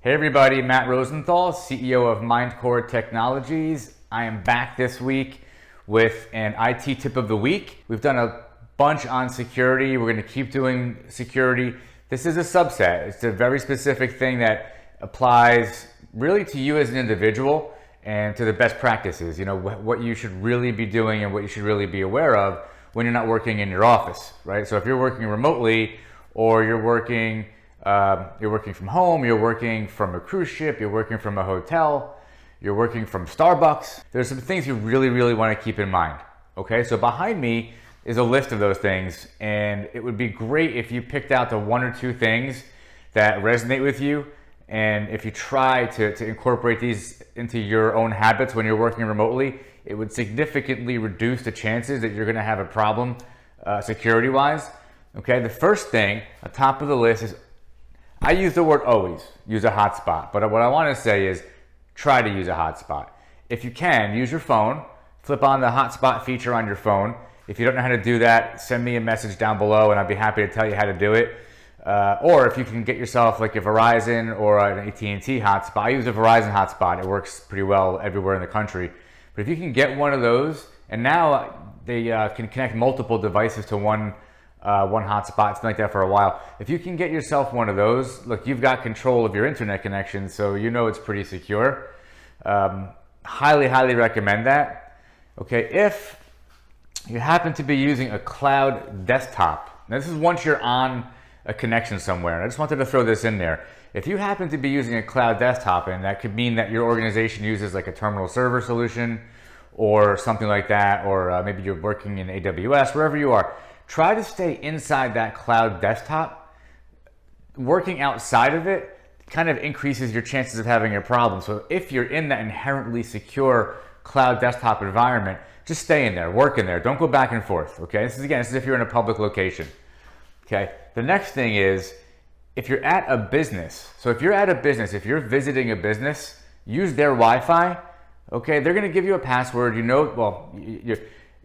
Hey everybody, Matt Rosenthal, CEO of Mindcore Technologies. I am back this week with an IT tip of the week. We've done a bunch on security. We're going to keep doing security. This is a subset. It's a very specific thing that applies really to you as an individual and to the best practices, you know, what you should really be doing and what you should really be aware of when you're not working in your office, right? So if you're working remotely or you're working from home, you're working from a cruise ship, you're working from a hotel, you're working from Starbucks, there's some things you really want to keep in mind, okay? So behind me is a list of those things, and it would be great if you picked out the one or two things that resonate with you, and if you try to incorporate these into your own habits when you're working remotely, it would significantly reduce the chances that you're going to have a problem security-wise. Okay, the first thing at the top of the list is, I use the word always, use a hotspot, but what I want to say is try to use a hotspot. If you can, use your phone, flip on the hotspot feature on your phone. If you don't know how to do that, send me a message down below and I'd be happy to tell you how to do it. Or if you can get yourself like a Verizon or an AT&T hotspot. I use a Verizon hotspot. It works pretty well everywhere in the country. But if you can get one of those, and now they can connect multiple devices to one hotspot. It's been like that for a while. If you can get yourself one of those, look, you've got control of your internet connection, so you know it's pretty secure. Highly recommend that. Okay, if you happen to be using a cloud desktop, now this is once you're on a connection somewhere, and I just wanted to throw this in there. If you happen to be using a cloud desktop, and that could mean that your organization uses like a terminal server solution or something like that, or maybe you're working in AWS, wherever you are, try to stay inside that cloud desktop. Working outside of it kind of increases your chances of having a problem. So if you're in that inherently secure cloud desktop environment, just stay in there, work in there. Don't go back and forth, okay? This is if you're in a public location, okay? The next thing is, if you're at a business, so if you're at a business, if you're visiting a business, use their Wi-Fi, okay? They're gonna give you a password, you know, well,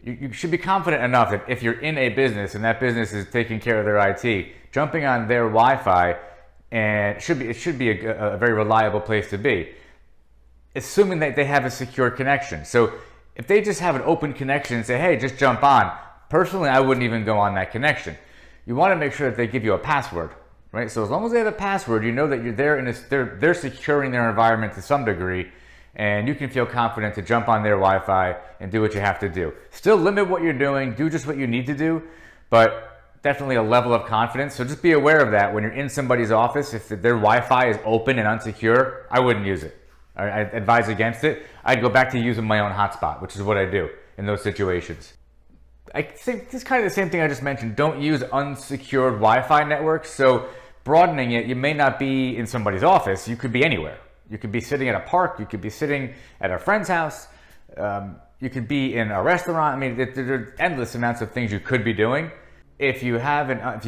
you should be confident enough that if you're in a business and that business is taking care of their IT, jumping on their Wi-Fi, and it should be a very reliable place to be, assuming that they have a secure connection. So if they just have an open connection and say, hey, just jump on, personally, I wouldn't even go on that connection. You want to make sure that they give you a password, right? So as long as they have a password, you know that you're there and they're securing their environment to some degree, and you can feel confident to jump on their Wi-Fi and do what you have to do. Still limit what you're doing, do just what you need to do, but definitely a level of confidence. So just be aware of that when you're in somebody's office. If their Wi-Fi is open and unsecure, I wouldn't use it. I advise against it. I'd go back to using my own hotspot, which is what I do in those situations. I think this is kind of the same thing I just mentioned. Don't use unsecured Wi-Fi networks. So broadening it, you may not be in somebody's office. You could be anywhere. You could be sitting at a park. You could be sitting at a friend's house. You could be in a restaurant. I mean, there are endless amounts of things you could be doing. If you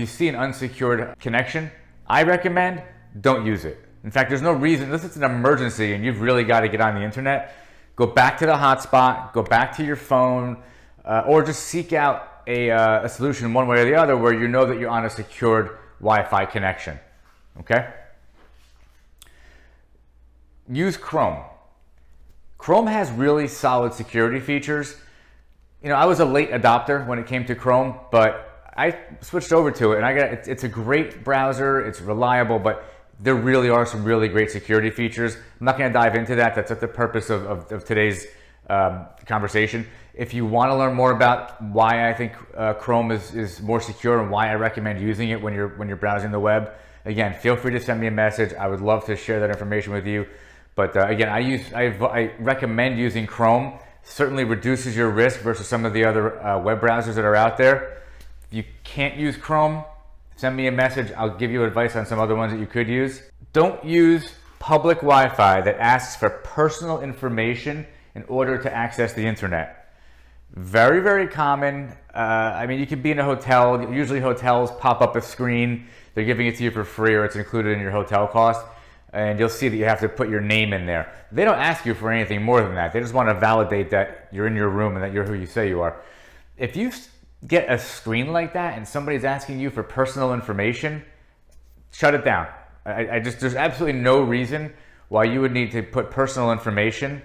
see an unsecured connection, I recommend don't use it. In fact, there's no reason, unless it's an emergency and you've really got to get on the internet, go back to the hotspot, go back to your phone, or just seek out a solution one way or the other where you know that you're on a secured Wi-Fi connection, okay? Use Chrome. Chrome has really solid security features. You know, I was a late adopter when it came to Chrome, but I switched over to it, and it's a great browser, it's reliable, but there really are some really great security features. I'm not gonna dive into that. That's not the purpose of today's conversation. If you wanna learn more about why I think Chrome is more secure and why I recommend using it when you're browsing the web, again, feel free to send me a message. I would love to share that information with you. But again, I recommend using Chrome. Certainly reduces your risk versus some of the other web browsers that are out there. If you can't use Chrome, send me a message. I'll give you advice on some other ones that you could use. Don't use public Wi-Fi that asks for personal information in order to access the internet. Very common. I mean, you could be in a hotel. Usually hotels pop up a screen. They're giving it to you for free, or it's included in your hotel cost. And you'll see that you have to put your name in there. They don't ask you for anything more than that. They just want to validate that you're in your room and that you're who you say you are. If you get a screen like that and somebody's asking you for personal information, shut it down. There's absolutely no reason why you would need to put personal information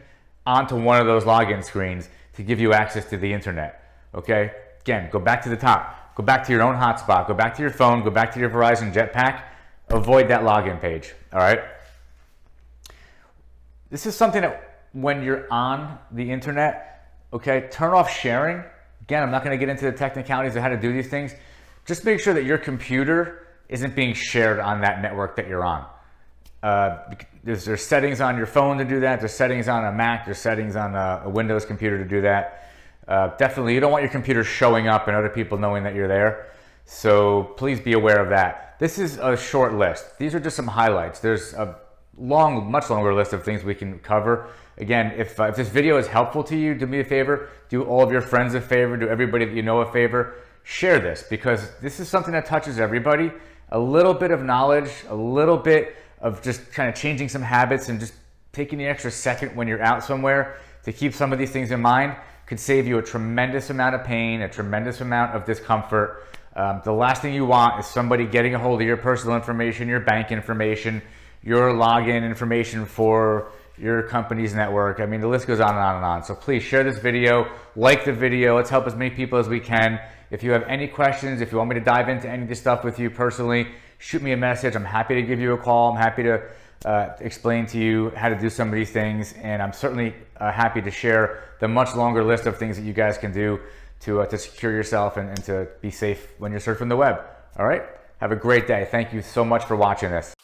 onto one of those login screens to give you access to the internet, okay? Again, go back to the top, go back to your own hotspot, go back to your phone, go back to your Verizon Jetpack, avoid that login page, all right? This is something that when you're on the internet, okay, turn off sharing. Again, I'm not gonna get into the technicalities of how to do these things. Just make sure that your computer isn't being shared on that network that you're on. There's settings on your phone to do that. There's settings on a Mac. There's settings on a Windows computer to do that. Definitely, you don't want your computer showing up and other people knowing that you're there. So please be aware of that. This is a short list. These are just some highlights. There's a much longer list of things we can cover. Again, if this video is helpful to you, do me a favor. Do all of your friends a favor. Do everybody that you know a favor. Share this, because this is something that touches everybody. A little bit of knowledge, a little bit of just kind of changing some habits and just taking the extra second when you're out somewhere to keep some of these things in mind could save you a tremendous amount of pain, a tremendous amount of discomfort. The last thing you want is somebody getting a hold of your personal information, your bank information, your login information for your company's network. I mean, the list goes on and on and on. So please share this video, like the video. Let's help as many people as we can. If you have any questions, if you want me to dive into any of this stuff with you personally, shoot me a message. I'm happy to give you a call. I'm happy to explain to you how to do some of these things. And I'm certainly happy to share the much longer list of things that you guys can do to secure yourself and to be safe when you're surfing the web. All right? Have a great day. Thank you so much for watching this.